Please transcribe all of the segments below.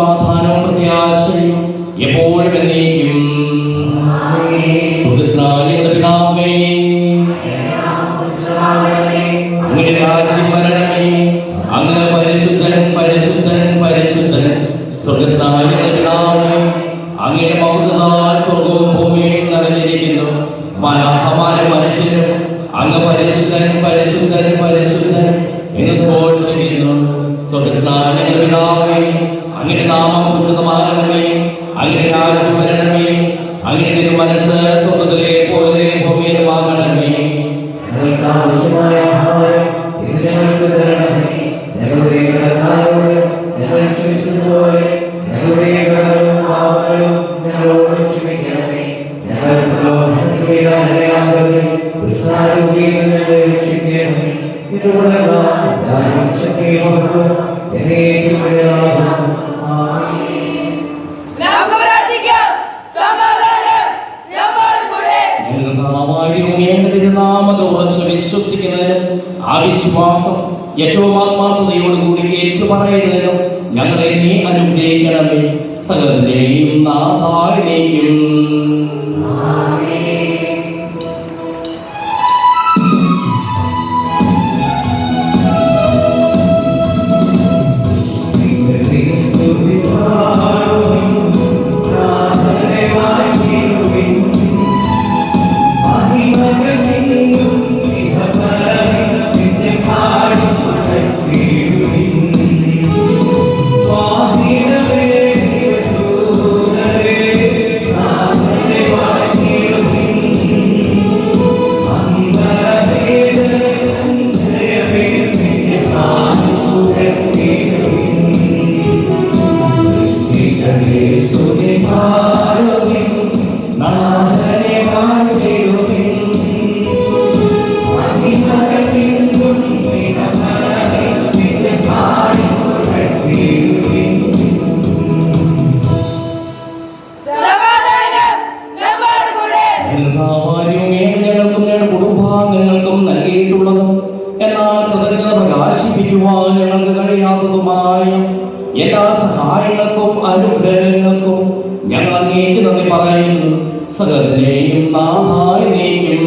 സമാധാനവും പ്രത്യാശയും എപ്പോഴും എന്നേക്കും. സുഖസ്നാലികളുടെ പിതാവേ, അങ്ങയുടെ രാജ്യം വരണമേ. അങ്ങ് പരിശുദ്ധൻ പരിശുദ്ധൻ പരിശുദ്ധൻ. സ്വർഗസ്നാലികളുടെ പിതാവേ, അങ്ങയുടെ മൗനത്താൽ സ്വർഗവും ഭൂമിയും നിറഞ്ഞിരിക്കുന്നു. മാലാഖമാരും മനുഷ്യരും അങ്ങ് പരിശുദ്ധൻ പരിശുദ്ധൻ പരിശുദ്ധൻ എന്ന് ഘോഷിക്കുന്നു. സ്വർഗസ്നാലികളുടെ പിതാവേ, അങ്ങയുടെ നാമം ഉചിതമാകണമേ. അങ്ങയുടെ രാജ്യം വരണമേ. അങ്ങയുടെ തിരുമനസ്സ് സ്വർഗ്ഗത്തിലെ പോലെ ഭൂമിയിലുമാകണമേ. തിരുനാമത്തെ ഉറച്ചു വിശ്വസിക്കുന്നതിനും ആ വിശ്വാസം ഏറ്റവും ആത്മാർത്ഥതയോടുകൂടി ഏറ്റുപറയുന്നതിനും ഞങ്ങളെ നീ അനുഗ്രഹിക്കണമേ. സകലത്തിന്റെയും നാഥായ നീക്കും. കുടുംബാംഗങ്ങൾക്കും നൽകിയിട്ടുള്ളതും എന്നാൽ കൃതജ്ഞത പ്രകാശിപ്പിക്കുവാൻ ഞങ്ങൾക്ക് കഴിയാത്തതുമായ എല്ലാ സഹായങ്ങൾക്കും അനുഗ്രഹങ്ങൾക്കും ഞങ്ങൾ അങ്ങേക്ക് നന്ദി പറയുന്നു. സകലത്തിന്റെയും നാഥായ നീക്കും.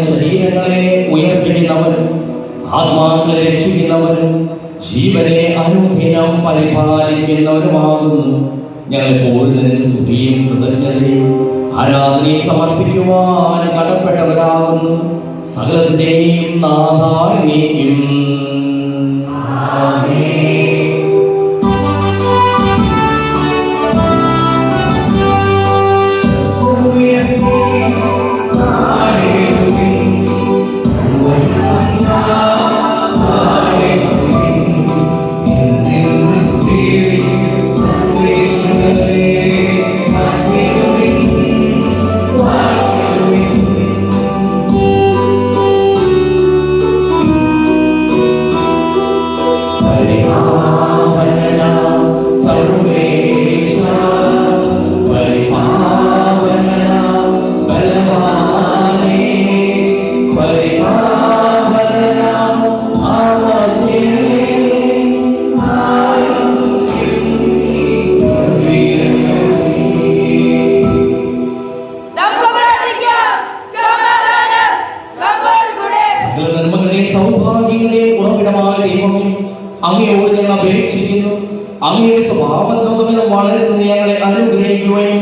ശരീരങ്ങളെ ഉയർപ്പിക്കുന്നവനും ആത്മാക്കളെ രക്ഷിക്കുന്നവനും ജീവനെ അനുദിനം പരിപാലിക്കുന്നവനുമാകുന്നു. ഞങ്ങളെപ്പോൾ നിനക്ക് സ്തുതിയും കൃതജ്ഞതയും ആരാധനയും സമർപ്പിക്കുവാൻ കടപ്പെട്ടവരാകുന്നു. സകലത്തിന്റെയും നാഥായ നീക്കും. അങ്ങയോട് ഞങ്ങൾ അപേക്ഷിക്കുന്നു. അങ്ങയുടെ സ്വഭാവത്തിനൊത്തവണ്ണം വളരുന്ന ഞങ്ങളെ അനുഗ്രഹിക്കുകയും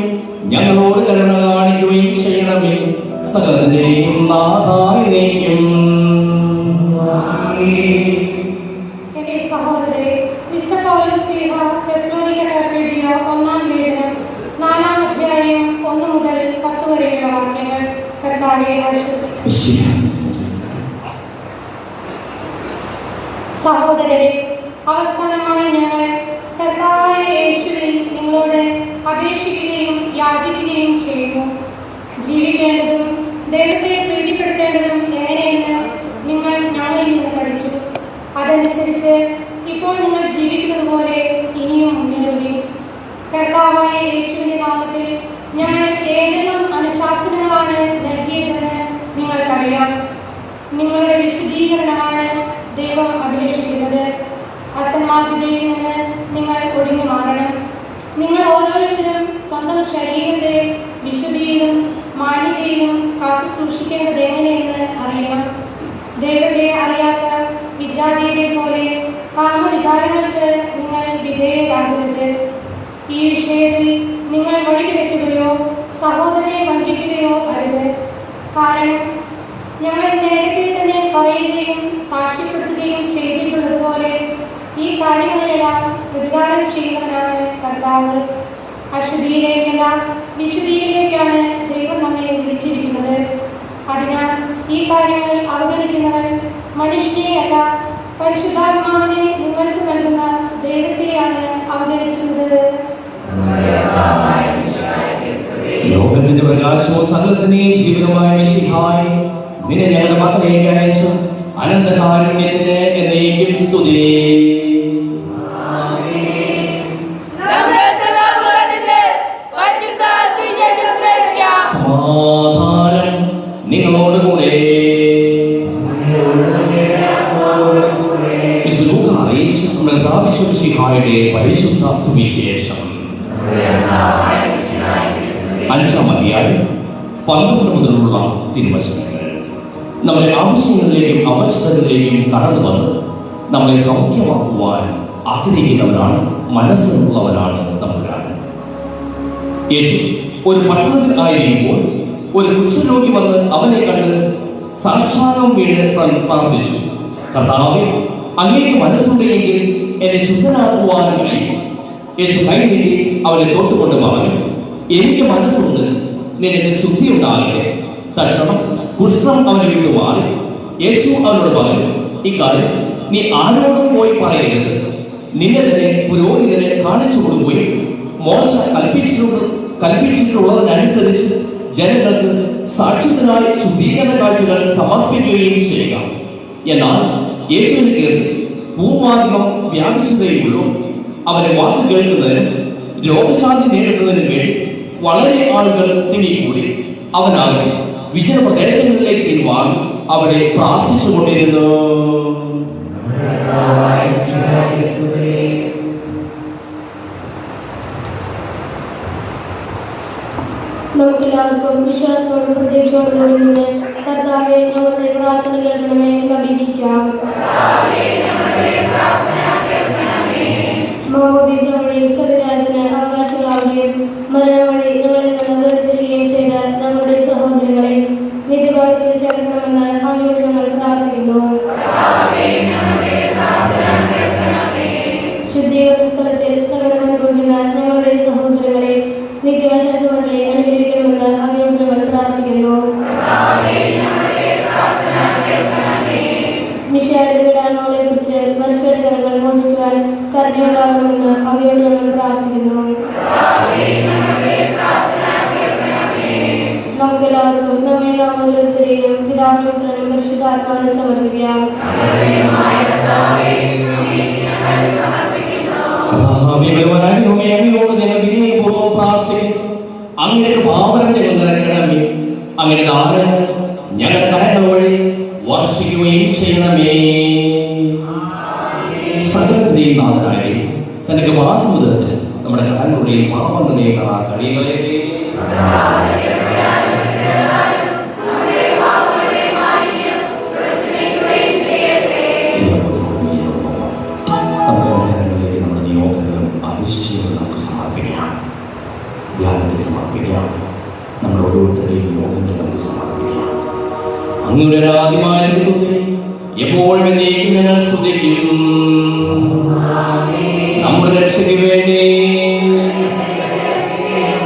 ഞങ്ങളോട് കരുണ കാണിക്കുകയും ചെയ്യണമേ. സകലത്തിന്റെയും നാഥായി നീക്കും. എന്റെ സഹോദരരെ, വിശുദ്ധ പൗലോസ് ശ്ലീഹ തെസ്സലോനിക്കക്കാർക്ക് എഴുതിയ 1-ാം ലേഖനം 4-ാം അധ്യായം 1 മുതൽ 10 വരെയുള്ള വാക്യങ്ങൾ കർത്താവെ ആശീർവദിക്കട്ടെ. സഹോദരരെ, അവസാനമായി ഞങ്ങൾ കർത്താവായ യേശുവിൽ നിങ്ങളോട് അപേക്ഷിക്കുകയും യാചിക്കുകയും ചെയ്യുന്നു. ജീവിക്കേണ്ടതും ദൈവത്തെ പ്രീതിപ്പെടുത്തേണ്ടതും എങ്ങനെയെന്ന് നിങ്ങൾ ഞങ്ങളിൽ നിന്ന് പഠിച്ചു. അതനുസരിച്ച് ഇപ്പോൾ നിങ്ങൾ ജീവിക്കുന്നത് പോലെ ഇനിയും മുന്നേറുകയും. കർത്താവായ യേശുവിന്റെ നാമത്തിൽ ഞങ്ങൾ ഏതെല്ലാം അനുശാസനങ്ങളാണ് നൽകിയതെന്ന് നിങ്ങൾക്കറിയാം. നിങ്ങളുടെ വിശദീകരണമാണ് ദൈവം അഭിലഷിക്കുന്നത്. അസന്മാർഗതയിൽ നിന്ന് നിങ്ങൾ ഒഴിഞ്ഞു മാറണം. നിങ്ങൾ ഓരോരുത്തരും സ്വന്തം ശരീരത്തെ വിശുദ്ധിയിലും മാന്യതയിലും കാത്തു സൂക്ഷിക്കേണ്ടത് എങ്ങനെയെന്ന് അറിയണം. ദൈവത്തെ അറിയാത്ത വിജാതിയരെ പോലെ കാമവികാരങ്ങൾക്ക് നിങ്ങൾ വിധേയരാകരുത്. ഈ വിഷയത്തിൽ നിങ്ങൾ വഴികിടക്കുകയോ സഹോദരനെ വഞ്ചിക്കുകയോ അരുത്. കാരണം ഞങ്ങൾ നേരത്തെ തന്നെ പറയുകയും സാക്ഷ്യപ്പെടുത്തുകയും ചെയ്തിട്ടുള്ളതുപോലെ ഈ കാര്യങ്ങളിലെല്ലാം പ്രതികാരം ചെയ്യുന്നവനാണ് കർത്താവ്. അശുദ്ധിയിലേക്കല്ല, വിശുദ്ധിയിലേക്കാണ് ദൈവം നമ്മെ വിളിച്ചിരിക്കുന്നത്. അതിനാൽ ഈ കാര്യങ്ങൾ അവഗണിക്കുന്നവൻ മനുഷ്യനെയല്ല, പരിശുദ്ധാത്മാവിനെ നിങ്ങൾക്ക് നൽകുന്ന ദൈവത്തെയാണ് അവഗണിക്കുന്നത്. ലോകത്തിന്റെ പ്രകാശവും സകലത്തിന്റെയും ജീവനുമായ മിശിഹായേ, നിന്നെ ഞങ്ങളുടെ മക്കളിലേക്ക് അയച്ചു. അനന്തകാരുണ്യത്തിന് എന്നേക്കും സ്തുതി. സമാധാനം നിങ്ങളോടുകൂടെ. മിശിഹായുടെ പരിശുദ്ധ സുവിശേഷം 5-ാം അധ്യായം 12 മുതലുള്ള തിരുവചനങ്ങൾ. നമ്മുടെ ആവശ്യങ്ങളിലേക്കും അവസ്ഥകളിലേക്കും കടന്നു വന്ന് നമ്മളെ സൗഖ്യമാക്കുവാൻ ആഗ്രഹിക്കുന്നവരാണ്, മനസ്സിലുള്ളവരാണ് തമ്പുരാൻ. യേശു ഒരു പട്ടണത്തിൽ ആയിരിക്കുമ്പോൾ ഒരു കുഷ്ഠരോഗി വന്ന് അവനെ കണ്ട് സാഷ്ടാംഗം വീണ് പ്രാർത്ഥിച്ചു, കർത്താവേ, അങ്ങേക്ക് മനസ്സുണ്ടെങ്കിൽ എന്നെ ശുദ്ധനാക്കുവാൻ കഴിയും. യേശു കൈനീട്ടി അവനെ തൊട്ടുകൊണ്ട് പറഞ്ഞു, എനിക്ക് മനസ്സുണ്ട്, നിനക്ക് ശുദ്ധി ഉണ്ടാകട്ടെ. തക്ഷണം കുഷ്ഠം അവനെ വിട്ടുമാറി. യേശു അവനോട് പറഞ്ഞു, ഇക്കാര്യം നീ ആരോടും പോയി പറയരുത്. നിന്നെ തന്നെ പുരോഹിതനെ കാണിച്ചു കൊടുക്കുകയും മോശ കൽപ്പിച്ചിട്ടുള്ളതിനനുസരിച്ച് ജനങ്ങൾക്ക് സാക്ഷ്യത്തിനായി ശുദ്ധീകരണ കാഴ്ചകൾ സമർപ്പിക്കുകയും ചെയ്യുക. എന്നാൽ യേശുവിന് കീർത്തി പൂർവാധികം വ്യാപിച്ചതേയുള്ളൂ. അവനെ വാക്ക് കേൾക്കുന്നതിനും രോഗശാന്തി നേടുന്നതിനും വേണ്ടി വളരെ ആളുകൾ തിങ്ങിക്കൂടി. അവനാകട്ടെ വിജയ പ്രദേശങ്ങളിലേക്ക് പിൻവാങ്ങി അവിടെ പ്രാർത്ഥിച്ചുകൊണ്ടിരുന്നു. നമുക്കെല്ലാവർക്കും വിശ്വാസത്തോടും പ്രതീക്ഷയോടും നിന്ന് കർത്താവെ ഞങ്ങളുടെ പ്രാർത്ഥന കേൾക്കണമേ എന്ന് അപേക്ഷിക്കാം. മാമോദീസ വഴി സ്വർഗ്ഗരാജ്യത്തിന് അവകാശങ്ങളാവുകയും മരണം വഴി ഞങ്ങളിൽ നിന്ന് വേർപിരിയുകയും ചെയ്ത ഞങ്ങളുടെ സഹോദരങ്ങളെ നിത്യഭാഗത്തിൽ ചേർക്കണമെന്ന് അങ്ങയോട് ഞങ്ങൾ പ്രാർത്ഥിക്കുന്നു. ശുദ്ധീകരണ സ്ഥലത്തിൽ സകലം അനുഭവിക്കുന്ന ഞങ്ങളുടെ സഹോദരങ്ങളെ നിത്യാശ്വാസങ്ങളെ അനുഗ്രഹിക്കണമെന്ന് അങ്ങയോട് ഞങ്ങൾ പ്രാർത്ഥിക്കുന്നു. മിശിഹായുടെ പീഡാനുഭവങ്ങളെ കുറിച്ച് മനുഷ്യരുടെ കടകൾ മോചിക്കുവാൻ കരുണയുണ്ടാകണമെന്ന് അവയോട് ഞങ്ങൾ പ്രാർത്ഥിക്കുന്നു. നമുക്കെല്ലാവർക്കും നമ്മെ നാം ഓരോരുത്തരെയും പിതാവിനും പുത്രനും പരിശുദ്ധാത്മാവിനും സമർപ്പിക്കാം. വിനയപൂർവ്വം പ്രാർത്ഥിക്കുന്നു. അങ്ങയുടെ പാവനം ഞങ്ങൾ നിറയ്ക്കണമേ. അങ്ങയുടെ ദാനങ്ങൾ ഞങ്ങളുടെ കരങ്ങൾ വഴി വർഷിക്കുകയും ചെയ്യണമേ. സകലത്തിന്റെയും നാഥനായ തന്റെ കൃപാസമുദ്രത്തിൽ നമ്മുടെ കടങ്ങളുടെയും പാപങ്ങളുടെയും കഴികളെയൊക്കെ നമ്മുടെ നിയോഗങ്ങളും ആവശ്യങ്ങളും നമുക്ക് സമർപ്പിക്കാം. ധ്യാനത്തെ സമർപ്പിക്കാം. നമ്മൾ ഓരോരുത്തരുടെയും യോഗങ്ങളെ നമുക്ക് സമർപ്പിക്കാം. അങ്ങയുടെ രാജ്യമായ തൃത്വത്തെ എപ്പോഴും എന്നേക്കും ഞങ്ങൾ സ്തുതിക്കും. നമ്മുടെ രക്ഷയ്ക്ക് വേണ്ടി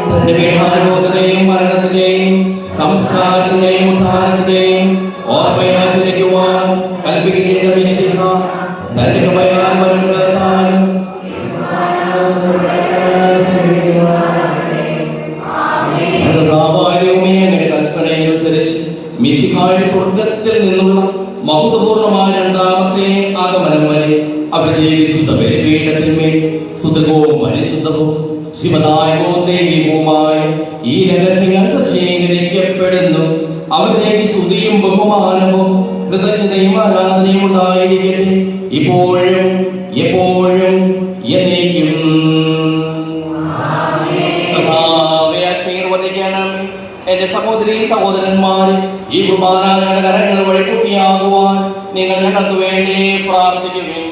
തന്റെ പീഡാനുഭവത്തിന്റെയും മരണത്തിന്റെയും സംസ്കാരത്തിന്റെയും ഉദ്ധാനത്തിന്റെയും ഓർമ്മയാചരിക്കുവാൻ കൽപ്പിക്കുന്ന മിശിഹ തന്റെ കൃപയാൽ മരണത്താലും കൽപ്പനയനുസരിച്ച് മിശിഹായുടെ സ്വർഗത്തിൽ നിന്നുള്ള മഹത്വപൂർണമായ രണ്ടാമത്തെ ആഗമനം വരെ അവരുടെ വിശുദ്ധ ബലിപീഠത്തിന്മേൽ സുതകവും പരിശുദ്ധവും ശിവദായകവും ദൈവികവുമായ ഈ രഹസ്യങ്ങൾ സജ്ജീകരിക്കപ്പെടുന്നു. അവിടേക്ക് സ്തുതിയും ബഹുമാനവും കൃതജ്ഞതയും ആരാധനയും ഉണ്ടായിരിക്കട്ടെ, ഇപ്പോഴും എപ്പോഴും എന്നേക്കും. ആശീർവദിക്കണം. എന്റെ സഹോദരീ സഹോദരന്മാരെ, ഈ കുർബാന ഞങ്ങളുടെ കരങ്ങൾ വഴി പൂർത്തിയാകുവാൻ നിങ്ങൾ ഞങ്ങൾക്ക് വേണ്ടി പ്രാർത്ഥിക്കുവിൻ.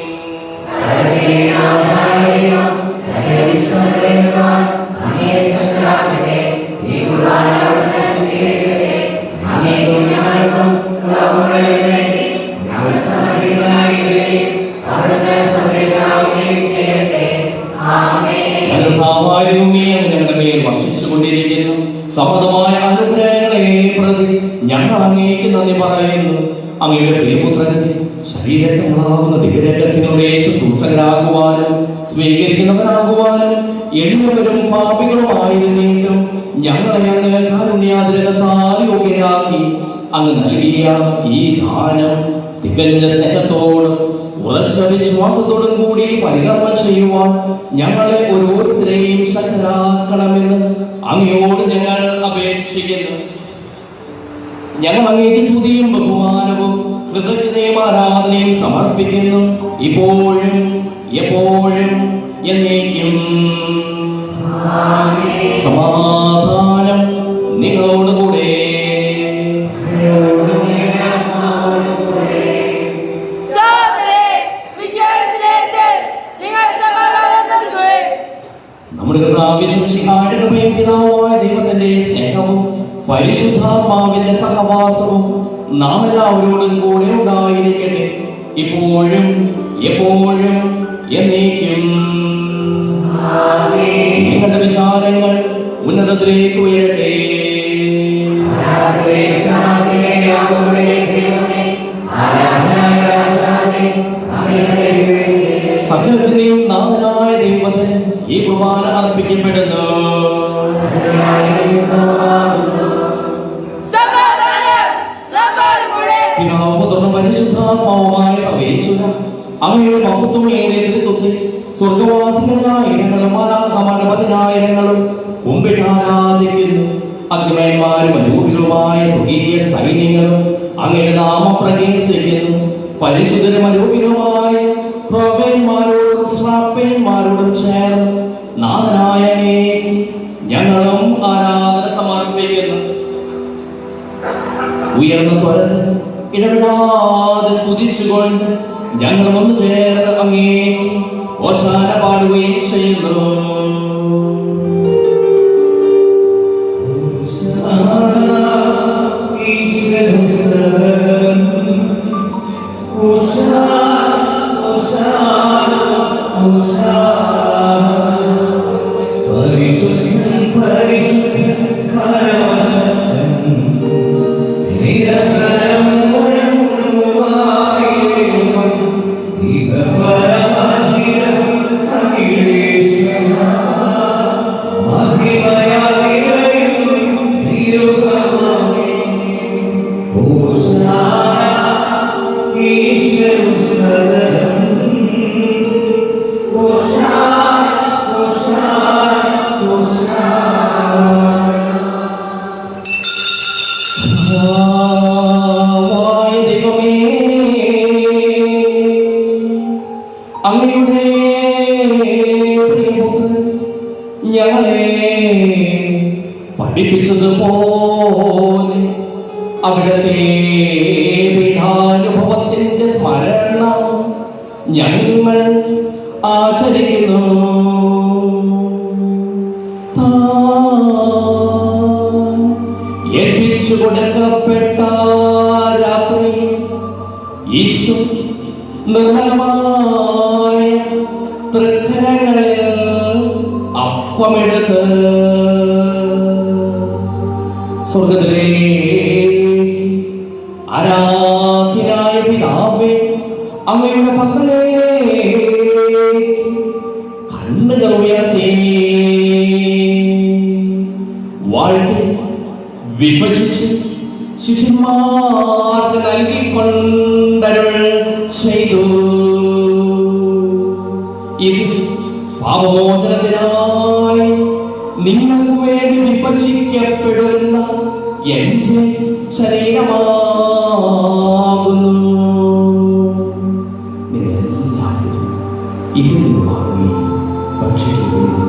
ഞങ്ങളുടെ മേൽ വർഷിച്ചുകൊണ്ടിരിക്കുന്നു സമൃദ്ധമായ അനുഗ്രഹങ്ങളെ പ്രതി ഞങ്ങൾ അങ്ങേക്ക് നന്ദി പറയുന്നു. അങ്ങയുടെ പ്രിയപുത്രന്റെ ശരീരങ്ങളാകുന്ന ദിവ്യരഹസ്യങ്ങളുടെ ശുശ്രൂഷകരാകുവാനും സ്വീകരിക്കുന്നവരാകുവാനും എളിയവരും പാപികളുമായിരുന്നിട്ടും ഞങ്ങളെ അങ്ങ് കാരുണ്യാതിരകത്താൽ യോഗ്യരാക്കി അങ്ങ് നൽകിയ ഈ ദാനം തികഞ്ഞ സ്നേഹത്തോടും ഉറച്ച വിശ്വാസത്തോടും കൂടി പരികർമ്മം ചെയ്യുവാൻ ഞങ്ങളെ ഓരോരുത്തരെയും ശക്തരാക്കണമെന്ന് അങ്ങയോട് ഞങ്ങൾ അപേക്ഷിക്കുന്നു. ഞങ്ങൾ അങ്ങേക്ക് സ്തുതിയും ബഹുമാനവും കൃതജ്ഞതയും ആരാധനയും സമർപ്പിക്കുന്നു, ഇപ്പോഴും എപ്പോഴും എന്നേക്കും. സമാധാനം നിങ്ങളോടുകൂടെ. നമ്മുടെ കർത്താവിശ്വസിഹായുടെ പിതാവായ ദൈവത്തിന്റെ സ്നേഹവും പരിശുദ്ധാത്മാവിന്റെ സഹവാസവും നാം എല്ലാവരോടും കൂടെ ഉണ്ടായിരിക്കട്ടെ, ഇപ്പോഴും എപ്പോഴും എന്നേക്കും. നിങ്ങളുടെ വിചാരങ്ങൾ ഉന്നതത്തിലേക്ക് ഉയരട്ടെ. സകലത്തിന്റെയും നാഥനായ ദൈവത്തിന് ഈ കുർബാന അർപ്പിക്കപ്പെടുന്നു. പിതാവും പുത്രനും പരിശുദ്ധാത്മാവുമായ സർവേശ്വര, അങ്ങയുടെ മഹത്വമേറിയ തൃത്വത്തെ സ്വർഗവാസികളായിരങ്ങളും മാലാഖമാരുടെ പതിനായിരങ്ങളും കുമ്പിട്ടാരാധിക്കുന്നു. അഗ്നിമയന്മാരും അരൂപികളുമായ സ്വകീയ സൈന്യങ്ങളും അങ്ങയുടെ നാമം പ്രകീർത്തിക്കുന്നു. പരിശുദ്ധരും അരൂപികളുമായ പ്രഭന്മാരോടും ശ്രാപ്പന്മാരോടും ചേർന്ന് നാഥനായ അങ്ങേക്ക് ഞങ്ങളും ആരാധന സമർപ്പിക്കുന്നു. ഉയർന്ന സ്വരത്തിൽ ഇടപെടാതെ സ്തുതിച്ചുകൊണ്ട് ഞങ്ങളും ഒന്ന് ചേർന്ന് അങ്ങേക്ക് ഓശാന പാടുകയും ചെയ്യുന്നു. അങ്ങയുടെ പ്രിയപുത്രൻ ഞങ്ങളെ പഠിപ്പിച്ചതുപോലെ അവിടുത്തെ പീഡാനുഭവത്തിന്റെ സ്മരണ ഞങ്ങൾ ആചരിക്കുന്നു. ഏൽപ്പിച്ച ഏൽപ്പിച്ചു കൊടുക്കപ്പെട്ട രാത്രി ഈശോ നിർമ്മലമായ തൃക്കരങ്ങളിൽ അപ്പമെടുത്ത് സ്വർഗ്ഗത്തിലേക്ക് ആരാധ്യനായ പിതാവേ അങ്ങയുടെ പക്കലേക്ക് കണ്ണുകൾ ഉയർത്തി വാഴ്ത്തി വിഭജിച്ച് ശിഷ്യന്മാർക്ക് നൽകിക്കൊണ്ടരുൾ ചെയ്തു. ഇത് പാപമോചനത്തിനായി നിങ്ങൾക്ക് വേണ്ടി വിഭജിക്കപ്പെടുന്ന എന്റെ ശരീരമാകുന്നു. നിങ്ങളെല്ലാവരും ഇതിൽ വാങ്ങി ഭക്ഷിക്കുന്നു.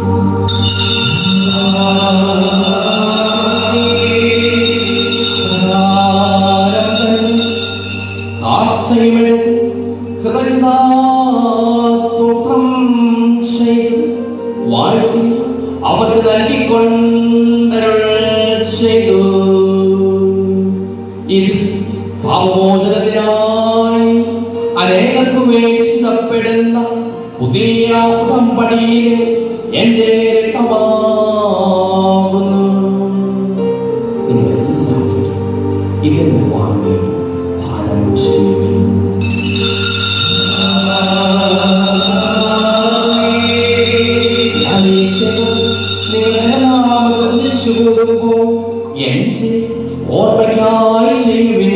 ആശ്രയമെടുത്ത് കൃതജ്ഞതാസ്തോത്രം ചെയ്ത് വാഴ്ത്തി അവർക്ക് നൽകിക്കൊണ്ടരുൾ ചെയ്തു. ഇത് പാപമോചനത്തിനായി അനേകർക്ക് വേണ്ടി ചിന്തപ്പെടുന്ന പുതിയ ഉടമ്പടിയിലെ എന്റെ രക്തമാകുന്നു. നിങ്ങളെല്ലാവരും ഇതിൽ വാങ്ങി പാനം ചെയ്യുവിൻ. എന്റെ ഓർമ്മയ്ക്കായി ചെയ്യുവിൻ.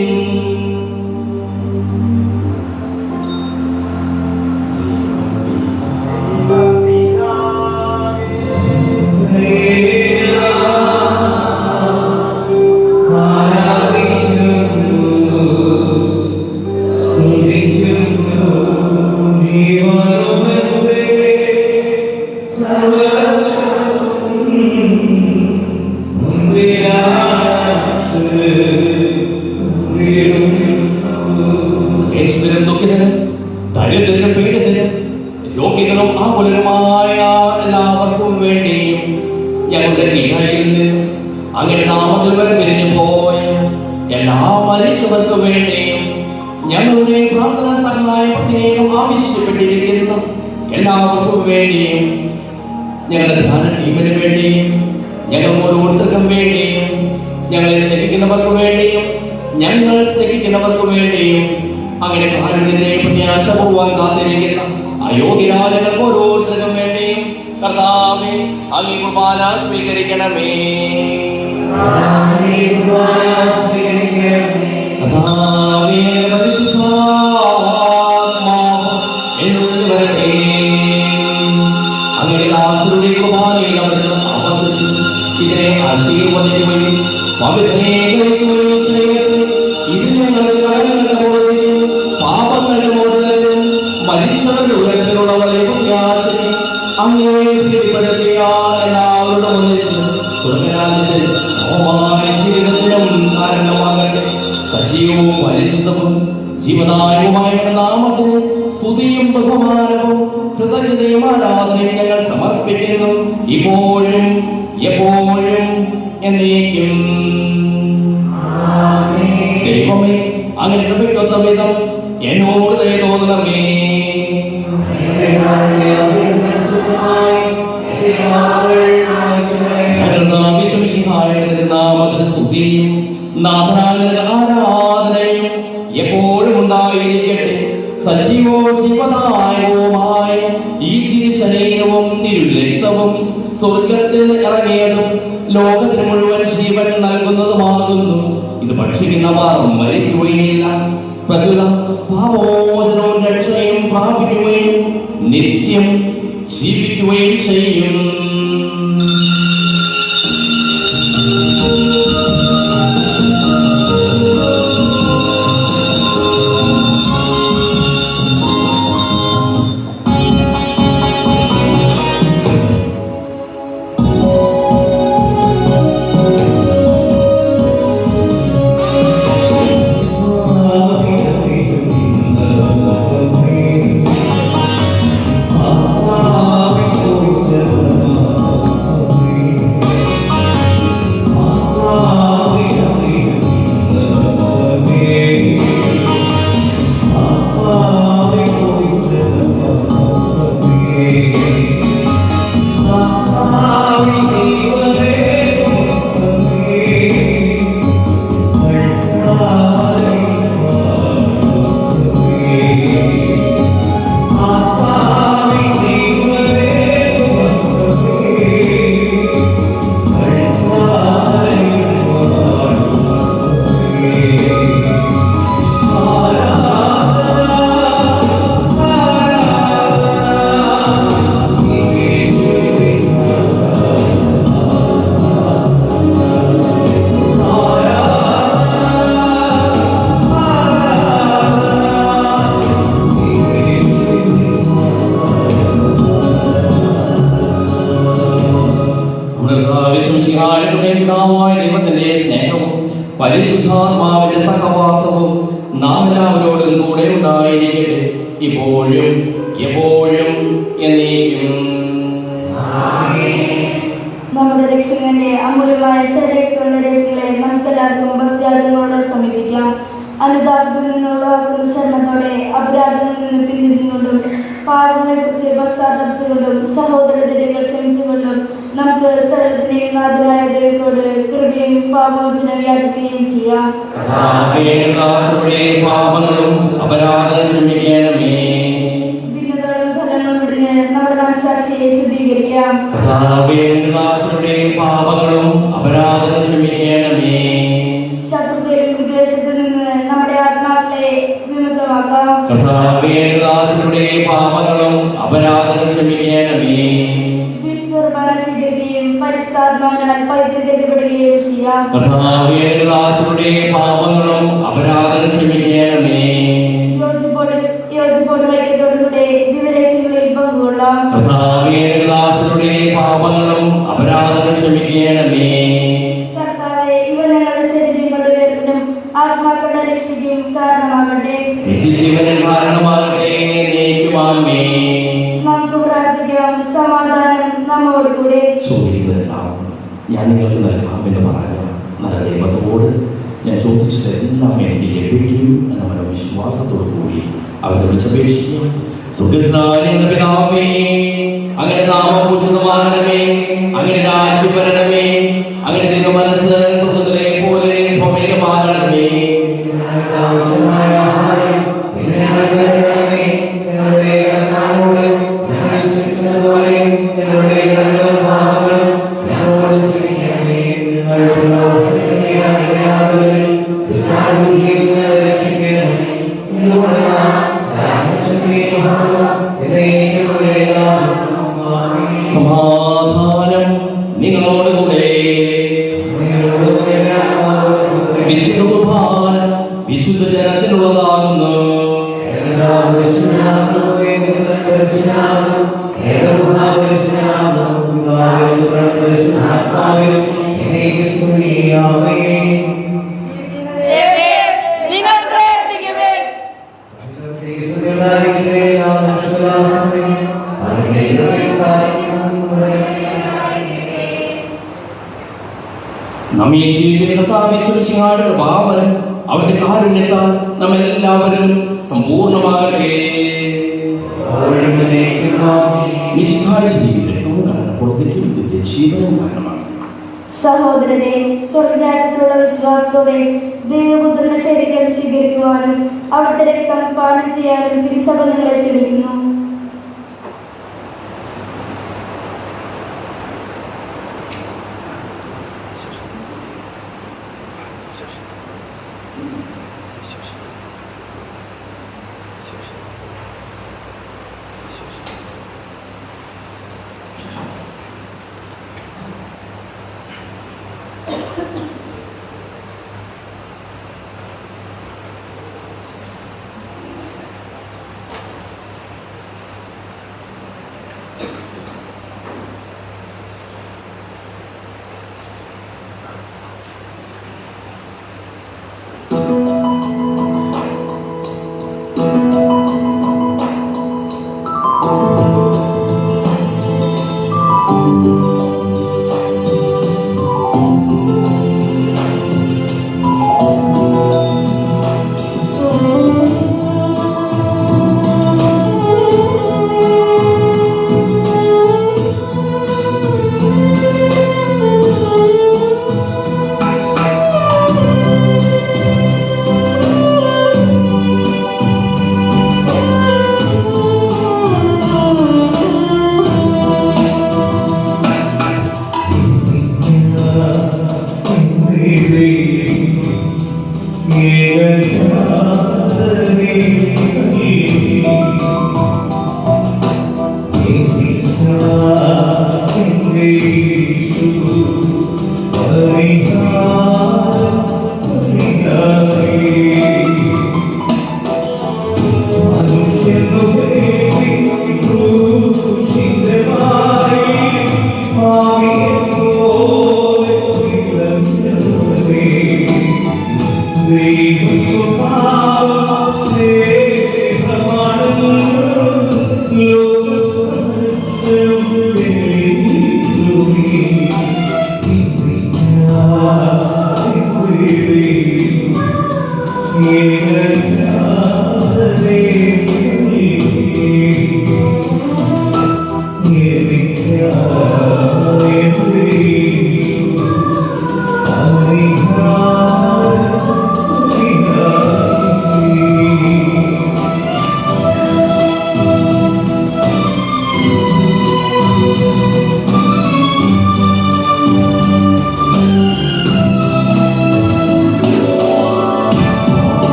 ദരിദ്രരും പീഡിതരും രോഗികളും ആകുലരുമായ എല്ലാവർക്കും വേണ്ടിയും ഞങ്ങളുടെ ഇടയിൽ നിന്ന് അങ്ങനെ നാമത്തിൽ പിരിഞ്ഞു പോയ എല്ലാ മരിച്ചവർക്ക് വേണ്ടിയും ഞങ്ങളുടെ പ്രാർത്ഥന സഹായം പ്രത്യേകം ആവശ്യപ്പെട്ടിരിക്കുന്ന എല്ലാവർക്കും വേണ്ടിയും ഞങ്ങളുടെ ധ്യാന ടീമിന് വേണ്ടിയും ഞങ്ങൾ ഓരോരുത്തർക്കും വേണ്ടിയും ഞങ്ങളെ സ്നേഹിക്കുന്നവർക്ക് വേണ്ടിയും ഞങ്ങൾ സ്നേഹിക്കുന്നവർക്ക് വേണ്ടിയും അങ്ങനെ കാരുണ്യത്തെ പ്രത്യാശപൂർവ്വം കാത്തിരിക്കുന്ന അയോഗ്യരായ ഞങ്ങൾക്ക് ഓരോരുത്തർക്കും വേണ്ടിയും കർത്താവേ അങ്ങേ കുർബാന സ്വീകരിക്കണമേ. കർത്താവേ പരിശുദ്ധാത്മാവ് എന്നുള്ളിൽ വരട്ടെ. അങ്ങനെ ദാസരുടെ കുർബാനയിൽ അവിടുന്ന് ആവസിച്ചു ഇതിനെ ആശീർവദിക്കുകയും പവിത്രേകരിക്കുകയും ചെയ്യട്ടെ. ഇത് ഞങ്ങളുടെ കടങ്ങളുടെ പാപങ്ങളുടെ മോചനത്തിനും മനുഷ്യരുടെ ഉയരത്തിലുള്ള വലിയ പ്രത്യാശയും അങ്ങേ പ്രീതിപ്പെടുത്തിയ എല്ലാവരുടെ ഒന്നിച്ച് സ്വർഗ്ഗരാജ്യത്തിൽ ജീവിതത്തിനും കാരണമാകട്ടെ. സജീവവും പരിശുദ്ധവും ജീവദായകവുമായ നാമത്തിന് സ്തുതിയും ബഹുമാനവും കൃതജ്ഞതയും ആരാധനയും ഞങ്ങൾ സമർപ്പിക്കുന്നു ഇപ്പോഴും എപ്പോഴും എന്നേക്കും. ദൈവമേ അങ്ങനെ കൃപയ്ക്കൊത്ത വിധം എന്നോട് ദയ തോന്നണമേ. നാമത്തിന് സ്തുതിയും നാഥനായ ആരാധനയും എപ്പോഴും ഉണ്ടായിരിക്കട്ടെ. സജീവോ ജീവദായകവുമായ ഈ തിരുശരീരവും തിരുരക്തവും സ്വർഗത്തിൽ നിന്ന് ഇറങ്ങിയതും ലോകത്തിന് മുഴുവൻ ജീവൻ നൽകുന്നതുമാകുന്നു. ഇത് ഭക്ഷിക്കുന്നവർ മരിക്കുകയില്ല, പ്രത്യുത പാപമോചനവും രക്ഷയും പ്രാപിക്കുകയും നിത്യം ജീവിക്കുകയും ചെയ്യും. Oh പരിശുദ്ധാത്മാവിന്റെ സഹവാസവും നാം എല്ലാവരോടും കൂടെ ഉണ്ടായിരിക്കട്ടെ, ഇപ്പോഴും എപ്പോഴും എന്നേക്കും. നമ്മുടെ രക്ഷകന്റെ അമൂല്യമായ ശരീരത്തിലുള്ള രഹസ്യങ്ങളെ നമുക്കെല്ലാവർക്കും ഭക്തിയാദങ്ങളോട് സമീപിക്കാം. അനുതാപത്തിൽ നിന്നുള്ള ശരണത്തോടെ അപരാധങ്ങളിൽ നിന്ന് പിന്തിരിഞ്ഞുകൊണ്ടും പാപങ്ങളെ കുറിച്ച് പശ്ചാത്തപിച്ചുകൊണ്ടും സഹോദരതകൾ ക്ഷമിച്ചുകൊണ്ടും നമുക്ക് സകലത്തിനെയും നാഥനായ ദൈവത്തോട് കൃപയും പാപമോചനം യാചിക്കുകയും ചെയ്യാം. പാപങ്ങളും അപരാധം ക്ഷമിക്കണമേ. ഭിന്നതകളും ഫലങ്ങളും വിടുന്ന നമ്മുടെ മനസാക്ഷിയെ ശുദ്ധീകരിക്കാം. പാപങ്ങളും അപരാധം ക്ഷമിക്കണമേ. ശത്രുതയിലും വിദ്വേഷത്തിൽ നിന്ന് നമ്മുടെ ആത്മാക്കളെ വിമുക്തമാക്കാം. പാപങ്ങളും അപരാധം ക്ഷമിക്കണമേ. വിശുദ്ധ സ്വീകരിക്കുകയും പരിശുദ്ധാത്മാവിനാൽ പൈതൃകരിക്കപ്പെടുകയും ചെയ്യാം. പാപങ്ങളും അപരാധം ക്ഷമിക്കണമേ. യോജിപ്പോടും ഐക്യത്തോടുകൂടെ ദിവരേശങ്ങളിൽ പങ്കുകൊള്ളാം. പാപങ്ങളും അപരാധം ക്ഷമിക്കണമേ. കർത്താവേ, ഇവ ഞങ്ങളുടെ ശരീരങ്ങളുടെ ഉയർപ്പിനും ആത്മാക്കളുടെ രക്ഷയ്ക്കും കാരണമാകട്ടെ. നിത്യജീവനും കാരണമാകട്ടെ. നമുക്ക് പ്രാർത്ഥിക്കാം. സമാധാനം നമ്മോടുകൂടെ. ഞാൻ നിങ്ങൾക്ക് നൽകാമെന്ന് പറയുക നല്ല ദൈവത്തോട് ഞാൻ ചോദിച്ചതെല്ലാം എനിക്ക് ലഭിക്കും എന്ന മനോവിശ്വാസത്തോടു കൂടി അവരുടെ വിളിച്ചപേക്ഷിക്കുക. സുഖസ്നാനങ്ങളുടെ പിതാവേ, അങ്ങനെ നാമം പൂജിതമാകണമേ, അങ്ങനെ രാജ്യം വരണമേ, അങ്ങനെ തിരുമനസ് സ്വർഗ്ഗത്തിലെ പോലെ ഭൗമികമാകണമേ. സമാധാനം നിങ്ങളോടുകൂടെ. വിശുദ്ധ കുർബാന വിശുദ്ധ ജനത്തിനുള്ളതാകുന്നു. നമ്മെ ജീവിക്കുന്ന കർത്താവിന്റെ ഭാവനം അവിടുത്തെ കാരുണ്യത്താൽ നമ്മെല്ലാവരും സമ്പൂർണ്ണമാകട്ടെ. പുറത്തേക്കും നിത്യജീവനം കാരണമാണ്. സഹോദരനെ, സ്വർഗരാജ്യത്തിലുള്ള വിശ്വാസത്തോടെ ദൈവപുത്രന്റെ ശരീരം സ്വീകരിക്കുവാനും അവിടുത്തെ രക്തം പാനം ചെയ്യാനും തിരുസഭ നിങ്ങളെ ക്ഷണിക്കുന്നു.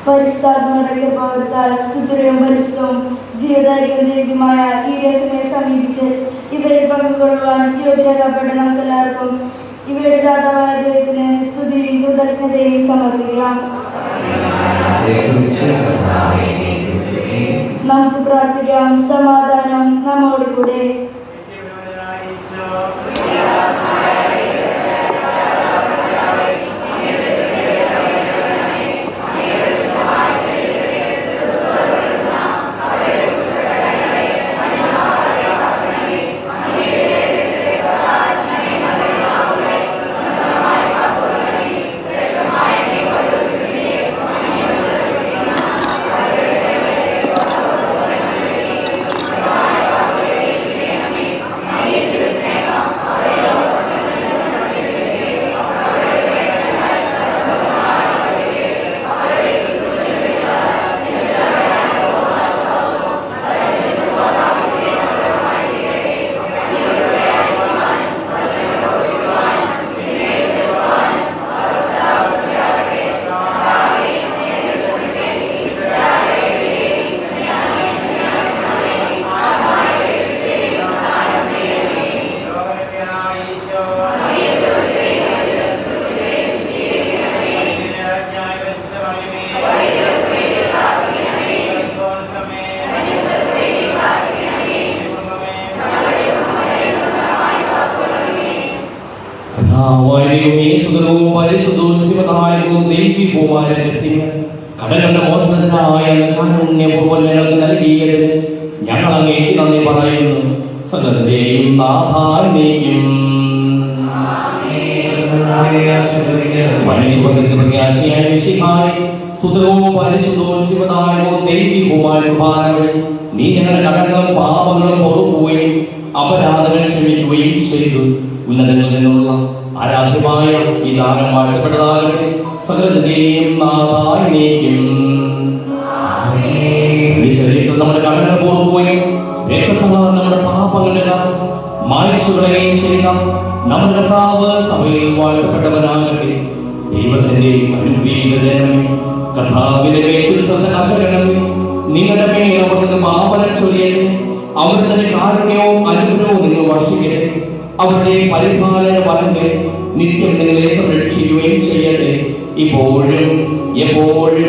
പരിശുദ്ധാത്മാവിന്റെ പ്രവർത്താൽ സ്തുതിയും പരിശുദ്ധവും ജീവദായകവും ദൈവമായ ഈ രസനെ സമീപിച്ച് ഇവയിൽ പങ്കുകൊള്ളുവാൻ യോഗ്യരാക്കപ്പെട്ട നമുക്കെല്ലാവർക്കും ഇവയുടെ ദാതാവായ ദൈവത്തിന് സ്തുതിയും കൃതജ്ഞതയും സമർപ്പിക്കാം. നമുക്ക് പ്രാർത്ഥിക്കാം. സമാധാനം നമ്മോട് കൂടെ. കടകളുടെ മോചനത്തിനായ കാരുണ്യപൂർവ്വം ഞങ്ങൾക്ക് നൽകിയതിന് ഞങ്ങൾ അങ്ങേക്ക് നന്ദി പറയുന്നു. സകലത്തിന്റെയും നാഥാനേക്കും മനുഷ്യവർഗത്തിന്റെ പ്രത്യാശയായ മിശിഹായേ, സുതരവും പരിശുദ്ധവും ശിവദായകവും ദൈവികവുമായ കുർബാന വഴി നീ ഞങ്ങളുടെ കടങ്ങളും പാപങ്ങളും പൊറുക്കുകയും അപരാധങ്ങൾ ക്ഷമിക്കുകയും ചെയ്തു. ഉന്നതങ്ങളിൽ നിന്നുള്ള ആരാധ്യമായ ഈ ദാനം വാഴ്ത്തപ്പെട്ടതാകട്ടെ. സകലത്തിന്റെയും നാഥാനേക്കും ഈ ശരീരത്തിൽ നമ്മുടെ കടങ്ങൾ പൊറുക്കുകയും രക്തത്താൽ നമ്മുടെ പാപങ്ങളുടെ മായ്ച്ചുകളയുകയും ചെയ്യുന്ന നമ്മുടെ കർത്താവ് സഭയിൽ വാഴ്ത്തപ്പെട്ടവനാകട്ടെ. ദൈവത്തിന്റെ അനുഗ്രഹീത ജനമേ, കർത്താവിന്റെ മേച്ചിൽ ശ്രദ്ധ കർഷകരണമേ, നിങ്ങളുടെ മേൽ അവർക്ക് പാപനം ചൊരിയട്ടെ. അവിടുത്തെ കാരുണ്യവും അനുഗ്രഹവും നിങ്ങൾ വർഷിക്കട്ടെ. അവരുടെ പരിപാലന വലങ്കെ നിത്യം നിങ്ങളെ സംരക്ഷിക്കുകയും ചെയ്യട്ടെ, ഇപ്പോഴും എപ്പോഴും